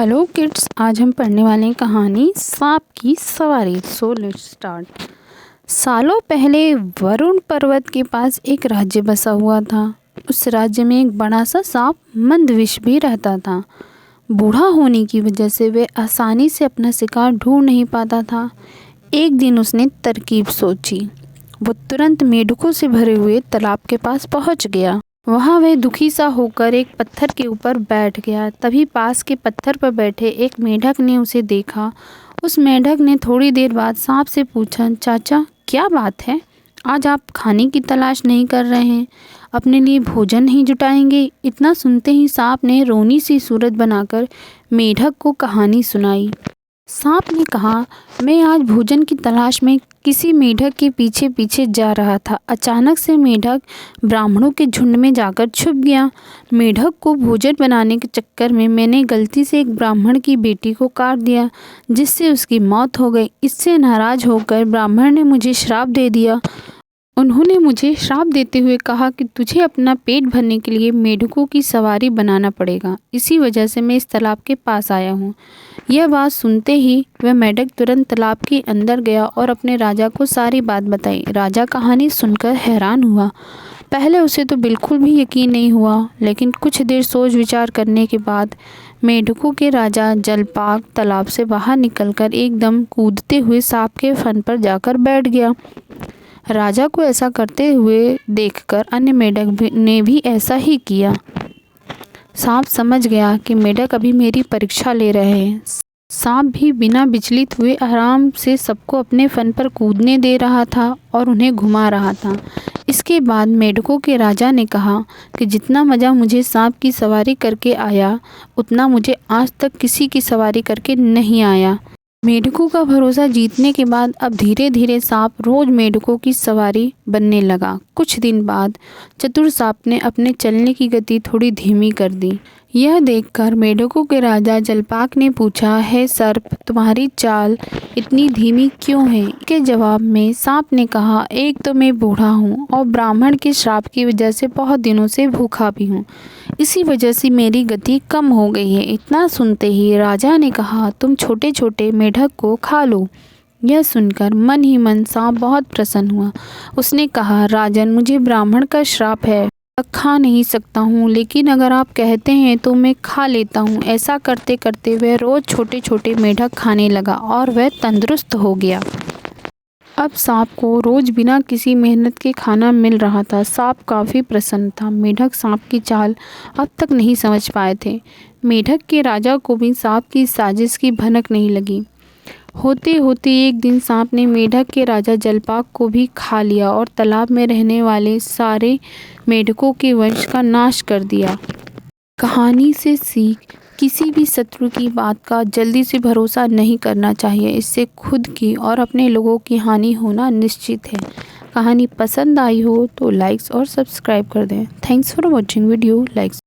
Hello kids, आज हम पढ़ने वाले हैं कहानी सांप की सवारी। So let's start. सालों पहले वरुण पर्वत के पास एक राज्य बसा हुआ था। उस राज्य में एक बड़ा सा सांप मंदविष भी रहता था। बूढ़ा होने की वजह से वह आसानी से अपना शिकार ढूंढ नहीं पाता था। एक दिन उसने तरकीब सोची। वो तुरंत मेंढकों से भरे हुए तालाब के पास पहुंच गया। वहाँ वह दुखी सा होकर एक पत्थर के ऊपर बैठ गया। तभी पास के पत्थर पर बैठे एक मेंढक ने उसे देखा। उस मेंढक ने थोड़ी देर बाद सांप से पूछा, चाचा क्या बात है, आज आप खाने की तलाश नहीं कर रहे हैं, अपने लिए भोजन नहीं जुटाएंगे? इतना सुनते ही सांप ने रोनी सी सूरत बनाकर मेंढक को कहानी सुनाई। सांप ने कहा, मैं आज भोजन की तलाश में किसी मेंढक के पीछे पीछे जा रहा था। अचानक से मेंढक ब्राह्मणों के झुंड में जाकर छुप गया। मेंढक को भोजन बनाने के चक्कर में मैंने गलती से एक ब्राह्मण की बेटी को काट दिया, जिससे उसकी मौत हो गई। इससे नाराज होकर ब्राह्मण ने मुझे श्राप दे दिया। उन्होंने मुझे श्राप देते हुए कहा कि तुझे अपना पेट भरने के लिए मेंढकों की सवारी बनाना पड़ेगा। इसी वजह से मैं इस तालाब के पास आया हूँ। यह बात सुनते ही वह मेंढक तुरंत तालाब के अंदर गया और अपने राजा को सारी बात बताई। राजा कहानी सुनकर हैरान हुआ। पहले उसे तो बिल्कुल भी यकीन नहीं हुआ, लेकिन कुछ देर सोच विचार करने के बाद मेंढकों के राजा जलपाक तालाब से बाहर निकलकर एकदम कूदते हुए सांप के फन पर जाकर बैठ गया। राजा को ऐसा करते हुए देखकर अन्य मेंढक ने भी ऐसा ही किया। सांप समझ गया कि मेंढक अभी मेरी परीक्षा ले रहे हैं। सांप भी बिना विचलित हुए आराम से सबको अपने फन पर कूदने दे रहा था और उन्हें घुमा रहा था। इसके बाद मेंढकों के राजा ने कहा कि जितना मज़ा मुझे सांप की सवारी करके आया, उतना मुझे आज तक किसी की सवारी करके नहीं आया। मेंढकों का भरोसा जीतने के बाद अब धीरे धीरे सांप रोज मेंढकों की सवारी बनने लगा। कुछ दिन बाद चतुर सांप ने अपने चलने की गति थोड़ी धीमी कर दी। यह देखकर मेंढकों के राजा जलपाक ने पूछा, हे सर्प, तुम्हारी चाल इतनी धीमी क्यों है? के जवाब में सांप ने कहा, एक तो मैं बूढ़ा हूँ और ब्राह्मण के श्राप की वजह से बहुत दिनों से भूखा भी हूँ। इसी वजह से मेरी गति कम हो गई है। इतना सुनते ही राजा ने कहा, तुम छोटे छोटे मेंढक को खा लो। यह सुनकर मन ही मन सांप बहुत प्रसन्न हुआ। उसने कहा, राजन, मुझे ब्राह्मण का श्राप है, खा नहीं सकता हूँ, लेकिन अगर आप कहते हैं तो मैं खा लेता हूँ। ऐसा करते करते वह रोज छोटे छोटे मेंढक खाने लगा और वह तंदुरुस्त हो गया। अब सांप को रोज बिना किसी मेहनत के खाना मिल रहा था। सांप काफ़ी प्रसन्न था। मेंढक सांप की चाल अब तक नहीं समझ पाए थे। मेंढक के राजा को भी सांप की साजिश की भनक नहीं लगी। होते होते एक दिन सांप ने मेंढक के राजा जलपाक को भी खा लिया और तालाब में रहने वाले सारे मेंढकों के वंश का नाश कर दिया। कहानी से सीख, किसी भी शत्रु की बात का जल्दी से भरोसा नहीं करना चाहिए। इससे खुद की और अपने लोगों की हानि होना निश्चित है। कहानी पसंद आई हो तो लाइक्स और सब्सक्राइब कर दें। Thanks for watching video. Likes